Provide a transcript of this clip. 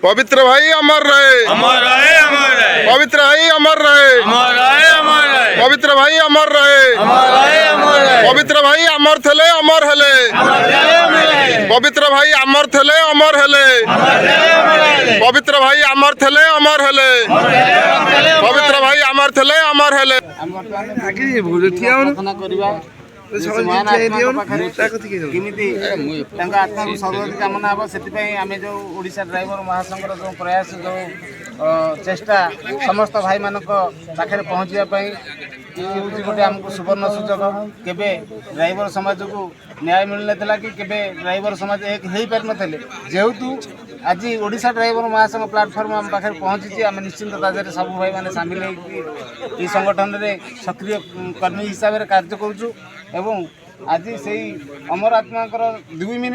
पवित्र भाई अमर रहे, अमर रहे, अमर रहे, पवित्र भाई अमर रहे, अमर रहे, अमर रहे, पवित्र भाई अमर रहे, अमर रहे, अमर रहे, पवित्र भाई अमर थले अमर हेले, अमर रहे, अमर रहे, पवित्र भाई अमर थले अमर हेले, अमर रहे, अमर रहे, पवित्र भाई अमर थले अमर हेले, पवित्र भाई अमर थले अमर हेले। केमिति आत्मा सर्वोदि कामना हम से आम जो ओडिशा ड्राइवर महासंघर जो प्रयास जो चेष्टा समस्त भाई मान पाखे पहुँचापी गोटे आमको सुवर्ण सुजोग केवे ड्राइवर समाज को न्याय मिल ना कि केवे ड्राइवर समाज एक हो पार नथिले जेहेतु आज ओडिशा ड्राइवर महासंघ प्लाटफर्म आम पाखे पहुँची आम निश्चिंत ताजर सब भाई मैंने सामिल होती संगठन में सक्रिय कर्मी हिसाब से कार्य करुँ एवं आज से अमर आत्मा 2 मिनिट